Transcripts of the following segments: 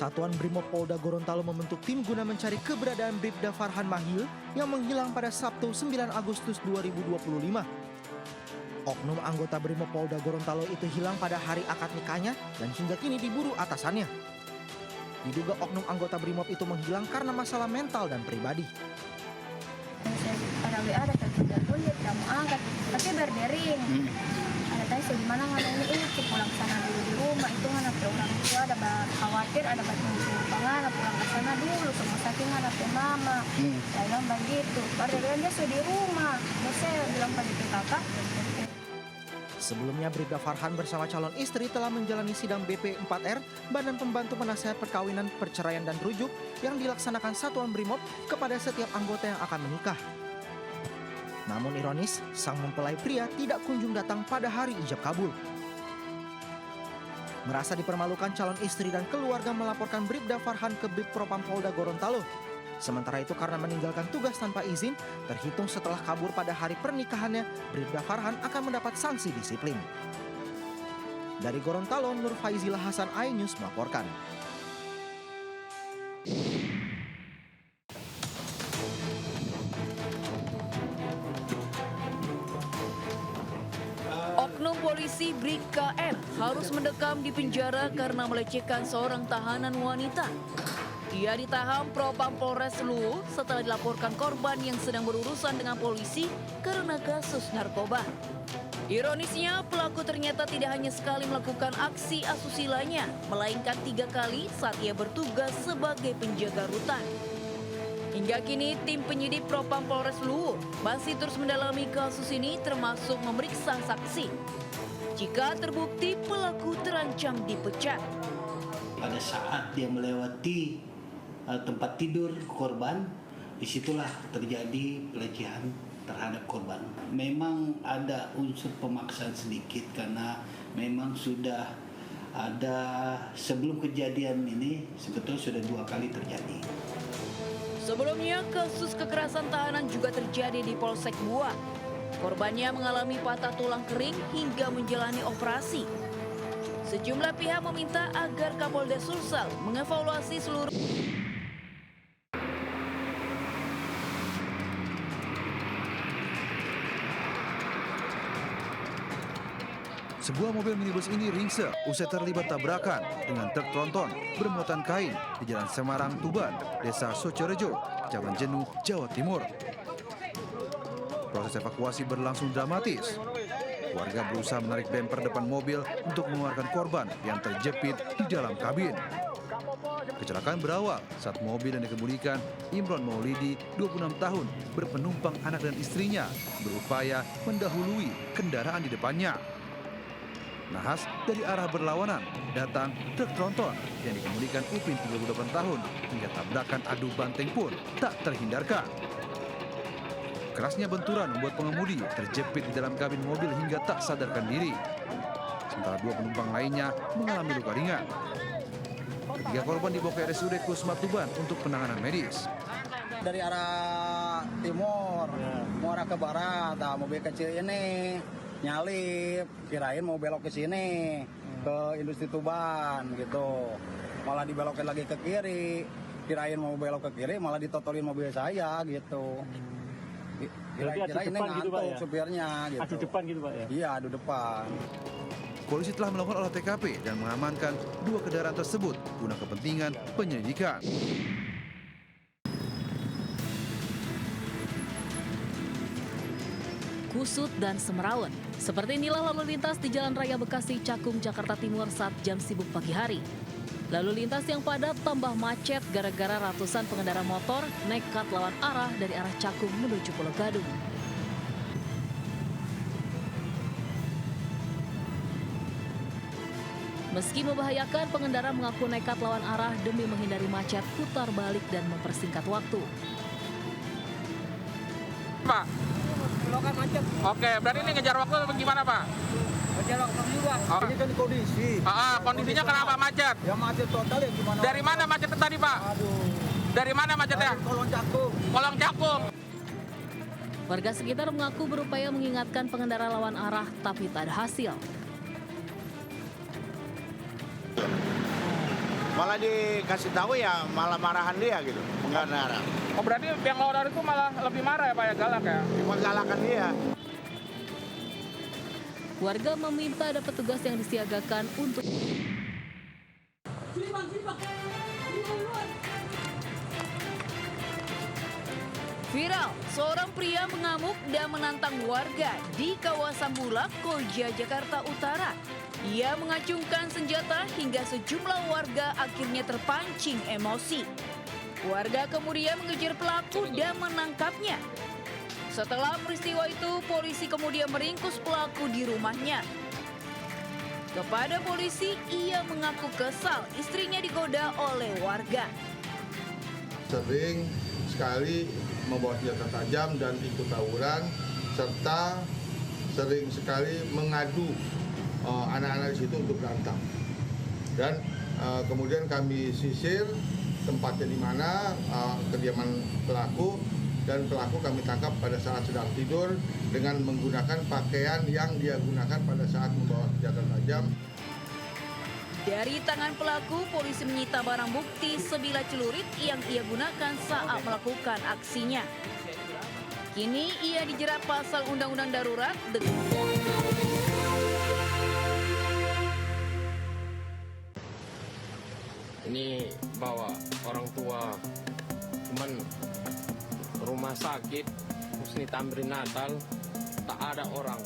Satuan Brimob Polda Gorontalo membentuk tim guna mencari keberadaan Bribda Farhan Mahil yang menghilang pada Sabtu 9 Agustus 2025. Oknum anggota Brimob Polda Gorontalo itu hilang pada hari akad nikahnya dan hingga kini diburu atasannya. Diduga oknum anggota Brimob itu menghilang karena masalah mental dan pribadi. Ada WA, ada telepon, dia tidak mau angkat, tapi berdering. Ada tanya saya gimana ngomongnya itu pulang ke sana dulu di rumah itu anak orang tua ada khawatir ada banget pulang ke sana dulu semua saking anak mama. Saya bilang begitu, berdering dia sudah di rumah. Terus saya bilang pada kakak. Sebelumnya Bribda Farhan bersama calon istri telah menjalani sidang BP4R Badan Pembantu Penasehat Perkawinan, Perceraian dan Rujuk yang dilaksanakan Satuan Brimob kepada setiap anggota yang akan menikah. Namun ironis, sang mempelai pria tidak kunjung datang pada hari ijab kabul. Merasa dipermalukan, calon istri dan keluarga melaporkan Bribda Farhan ke Brib Propam Polda Gorontalo. Sementara itu karena meninggalkan tugas tanpa izin, terhitung setelah kabur pada hari pernikahannya, Bribda Farhan akan mendapat sanksi disiplin. Dari Gorontalo, Nur Faizila Hasan, iNews melaporkan. Oknum polisi Bribka M harus mendekam di penjara karena melecehkan seorang tahanan wanita. Dia ditahan Propam Polres Luwu setelah dilaporkan korban yang sedang berurusan dengan polisi karena kasus narkoba. Ironisnya, pelaku ternyata tidak hanya sekali melakukan aksi asusilanya, melainkan 3 kali saat ia bertugas sebagai penjaga rutan. Hingga kini, tim penyidik Propam Polres Luwu masih terus mendalami kasus ini termasuk memeriksa saksi. Jika terbukti, pelaku terancam dipecat. Pada saat dia melewati tempat tidur korban, disitulah terjadi pelecehan terhadap korban. Memang ada unsur pemaksaan sedikit karena memang sudah ada sebelum kejadian ini sebetulnya sudah 2 kali terjadi. Sebelumnya, kasus kekerasan tahanan juga terjadi di Polsek Buah. Korbannya mengalami patah tulang kering hingga menjalani operasi. Sejumlah pihak meminta agar Kapolda Sulsel mengevaluasi seluruh Sebuah mobil minibus ini ringsek usai terlibat tabrakan dengan truk tronton bermuatan kain di Jalan Semarang, Tuban, Desa Socorejo, Kecamatan Jenuh, Jawa Timur. Proses evakuasi berlangsung dramatis. Warga berusaha menarik bemper depan mobil untuk mengeluarkan korban yang terjepit di dalam kabin. Kecelakaan berawal saat mobil yang dikemudikan Imron Maulidi, 26 tahun, berpenumpang anak dan istrinya, berupaya mendahului kendaraan di depannya. Nahas dari arah berlawanan datang truk tronton yang dikemudikan Upin 38 tahun hingga tabrakan adu banteng pun tak terhindarkan. Kerasnya benturan membuat pengemudi terjepit di dalam kabin mobil hingga tak sadarkan diri. Sementara 2 penumpang lainnya mengalami luka ringan. 3 korban dibawa ke RSUD Kusma Tuban untuk penanganan medis. Dari arah timur, mau arah ke barat, mobil kecil ini nyalip, kirain mau belok ke sini, ke industri Tuban gitu. Malah dibelokin lagi ke kiri, kirain mau belok ke kiri, malah ditotolin mobil saya gitu. Kirain ini ngantuk gitu, Pak, ya? Supirnya gitu. Adu depan gitu Pak ya? Iya, adu depan. Polisi telah melakukan olah TKP dan mengamankan 2 kendaraan tersebut guna kepentingan penyelidikan. Kusut dan Semeraut. Seperti inilah lalu lintas di Jalan Raya Bekasi, Cakung, Jakarta Timur saat jam sibuk pagi hari. Lalu lintas yang padat tambah macet gara-gara ratusan pengendara motor nekat lawan arah dari arah Cakung menuju Pulau Gadung. Meski membahayakan, pengendara mengaku nekat lawan arah demi menghindari macet, putar balik dan mempersingkat waktu. Pak, Belokan macet, oke, berarti ini ngejar waktu atau gimana Pak? ngejar waktu juga. Ini kan kondisi. Kondisinya kenapa macet? Ya macet total ya gimana? Dari mana macetnya tadi Pak? Aduh. Dari mana macetnya? Kolong Cakung. Kolong Cakung. Warga sekitar mengaku berupaya mengingatkan pengendara lawan arah, tapi tak ada hasil. malah dikasih tahu ya malah marahan dia gitu, mengarah. Oh berarti yang lawar itu malah lebih marah ya Pak ya, galak ya? Menggalakan dia. Warga meminta ada petugas yang disiagakan untuk viral, seorang pria mengamuk dan menantang warga di kawasan Bulak, Koja, Jakarta Utara. Ia mengacungkan senjata hingga sejumlah warga akhirnya terpancing emosi. Warga kemudian mengejar pelaku dan menangkapnya. Setelah peristiwa itu, polisi kemudian meringkus pelaku di rumahnya. Kepada polisi, ia mengaku kesal istrinya digoda oleh warga. Sering sekali membawa senjata tajam dan ikut tawuran, serta sering sekali mengadu anak-anak di situ untuk berantem. Dan kemudian kami sisir tempatnya di mana kediaman pelaku, dan pelaku kami tangkap pada saat sedang tidur dengan menggunakan pakaian yang dia gunakan pada saat membawa senjata tajam. Dari tangan pelaku, polisi menyita barang bukti sebilah celurit yang ia gunakan saat melakukan aksinya. Kini ia dijerat pasal Undang-Undang Darurat. Ini bawa orang tua, cuman rumah sakit Husni Tamrin Natal tak ada orang.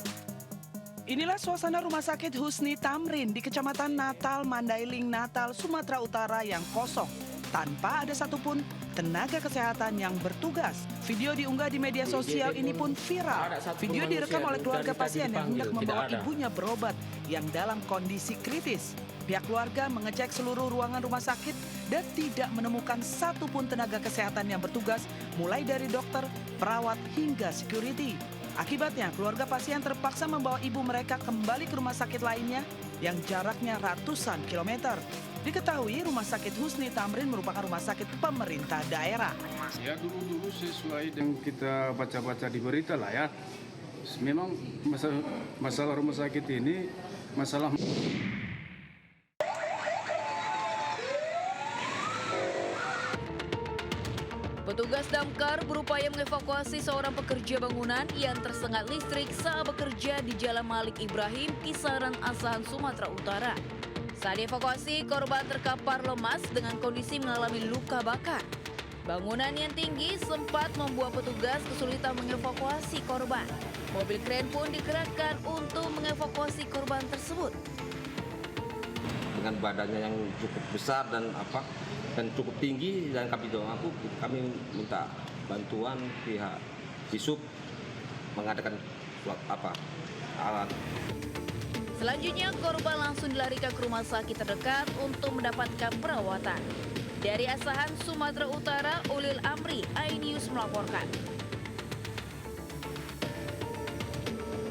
Inilah suasana Rumah Sakit Husni Tamrin di Kecamatan Natal, Mandailing, Natal, Sumatera Utara yang kosong, tanpa ada satupun tenaga kesehatan yang bertugas. Video diunggah di media sosial ini pun viral. Video direkam oleh keluarga pasien yang hendak membawa ibunya berobat yang dalam kondisi kritis. Pihak keluarga mengecek seluruh ruangan rumah sakit dan tidak menemukan satupun tenaga kesehatan yang bertugas, mulai dari dokter, perawat, hingga security. Akibatnya, keluarga pasien terpaksa membawa ibu mereka kembali ke rumah sakit lainnya yang jaraknya ratusan kilometer. Diketahui Rumah Sakit Husni Tamrin merupakan rumah sakit pemerintah daerah. Ya dulu sesuai dengan kita baca-baca di berita lah ya. Memang masalah rumah sakit ini masalah. Petugas damkar berupaya mengevakuasi seorang pekerja bangunan yang tersengat listrik saat bekerja di Jalan Malik Ibrahim, Kisaran Asahan, Sumatera Utara. Saat dievakuasi, korban terkapar lemas dengan kondisi mengalami luka bakar. Bangunan yang tinggi sempat membuat petugas kesulitan mengevakuasi korban. Mobil kren pun digerakkan untuk mengevakuasi korban tersebut. Dengan badannya yang cukup besar dan cukup tinggi, dan kami minta bantuan pihak Disub mengadakan alat. Selanjutnya, korban langsung dilarikan ke rumah sakit terdekat untuk mendapatkan perawatan. Dari Asahan, Sumatera Utara, Ulil Amri, iNews melaporkan.